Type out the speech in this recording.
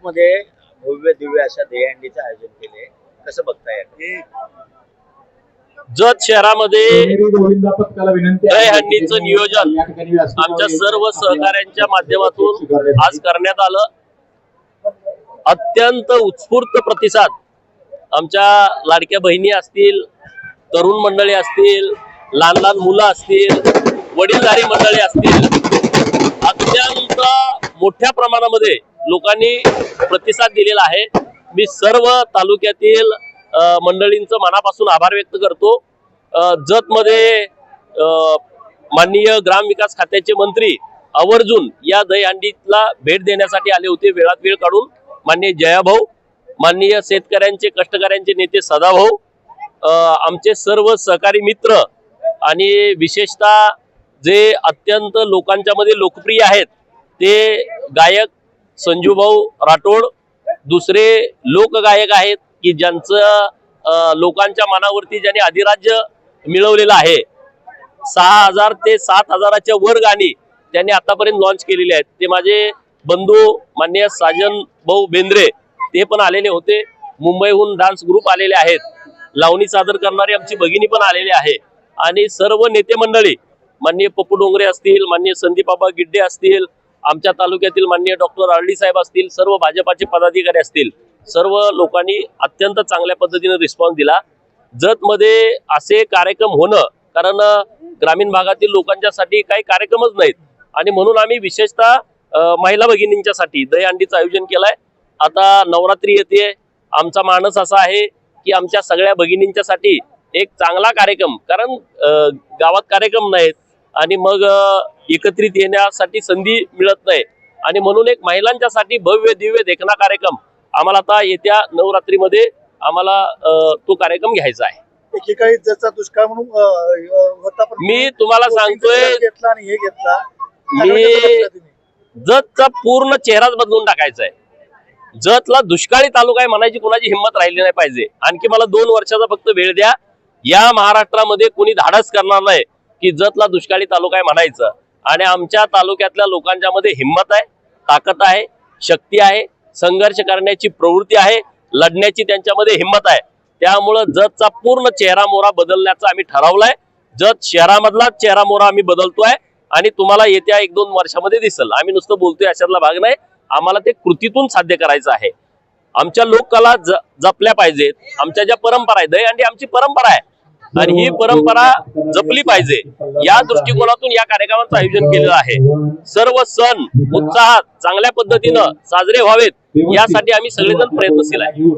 मध्ये भव्य दिव्य अशा दहीहंडीचं आयोजन केले, कसं बघताय? जत शहरामध्ये दहीहंडीचं नियोजन आमच्या सर्व सहकाऱ्यांच्या माध्यमातून आज करण्यात आलं. अत्यंत उत्स्फूर्त प्रतिसाद आमच्या लाडक्या बहिणी असतील, तरुण मंडळी असतील, लहान लहान मुलं असतील, वडीलधारी मंडळी असतील, अत्यंत मोठ्या प्रमाणामध्ये लोकांनी प्रतिसाद दिलेला आहे. मी सर्व तालुक्यातील मंडळींचं मनापासून आभार व्यक्त करतो. जत मध्ये माननीय ग्रामविकास खात्याचे मंत्री आवर्जून या दहीहंडीला भेट देण्यासाठी आले होते, वेळात वेळ काढून. माननीय जयाभाऊ, माननीय शेतकऱ्यांचे कष्टकऱ्यांचे नेते सदाभाऊ, आमचे सर्व सहकारी मित्र आणि विशेषतः जे अत्यंत लोकांच्या मध्ये लोकप्रिय आहेत ते गायक संजूभाऊ राठोड, दुसरे लोकगायक आहेत की ज्यांचं लोकांच्या मनावरती ज्यांनी अधिराज्य मिळवलेलं आहे. 6,000 ते 7,000च्या वर गाणी त्यांनी आतापर्यंत लॉन्च केलेली आहेत. ते माझे बंधू माननीय साजन भाऊ बेंद्रे ते पण आलेले होते. मुंबईहून डान्स ग्रुप आलेले आहेत. लावणी सादर करणारी आमची भगिनी पण आलेली आहे. आणि सर्व नेते मंडळी माननीय पप्पू डोंगरे असतील, माननीय संदीपबाबा गिड्डे असतील, आमच्या तालुक्यातील माननीय डॉक्टर आरडी साहेब असतील, सर्व भाजपाचे पदाधिकारी असतील, सर्व लोकांनी अत्यंत चांगल्या पद्धतीने रिस्पॉन्स दिला. जत मध्ये असे कार्यक्रम होणं, कारण ग्रामीण भागातील लोकांच्यासाठी काही कार्यक्रमच नाहीत आणि म्हणून आम्ही विशेषतः महिला भगिनींच्यासाठी दहीहंडीचं आयोजन केलंय. आता नवरात्री येते. आमचा मानस असा आहे की आमच्या सगळ्या भगिनींच्यासाठी एक चांगला कार्यक्रम, कारण गावात कार्यक्रम नाहीत आणि मग एकत्रित येण्यासाठी संधी मिळत नाही आणि म्हणून एक महिलांच्यासाठी भव्य दिव्य देखणा कार्यक्रम आम्हाला आता येत्या नवरात्रीमध्ये आम्हाला तो कार्यक्रम घ्यायचा आहे. एकेकाळी ज्याचा दुष्काळ म्हणून होता, पण मी तुम्हाला सांगतोय, घेतला आणि हे घेतला. मी जतचा पूर्ण चेहराच बदलून टाकायचा आहे. जतला दुष्काळी तालुका आहे म्हणायची कुणाची हिंमत राहिली नाही पाहिजे. आणखी मला 2 वर्षाचा फक्त वेळ द्या. या महाराष्ट्रामध्ये कोणी धाडस करणार नाही की जतला दुष्काळी तालुका आहे म्हणायचं. आणि आमच्या तालुक्यातल्या लोकांच्या मध्ये हिंमत आहे, ताकद आहे, शक्ती आहे, संघर्ष करण्याची प्रवृत्ती आहे, लढण्याची त्यांच्यामध्ये हिंमत आहे. त्यामुळं जतचा पूर्ण चेहरा मोहरा बदलण्याचा आम्ही ठरवलाय. जत शहरामधला चेहरा मोहरा आम्ही बदलतोय आणि तुम्हाला येत्या 1-2 वर्षामध्ये दिसल. आम्ही नुसतं बोलतोय अशातला भाग नाही, आम्हाला ते कृतीतून साध्य करायचं आहे. आमच्या लोककला जपल्या पाहिजेत. आमच्या ज्या परंपरा आहे, दहीहंडी आमची परंपरा आहे आणि ही परंपरा जपली पाहिजे. या दृष्टिकोनातून या कार्यक्रमाचं आयोजन केलेलं आहे. सर्व सण उत्साहात चांगल्या पद्धतीनं साजरे व्हावेत यासाठी आम्ही सगळेजण प्रयत्नशील आहे.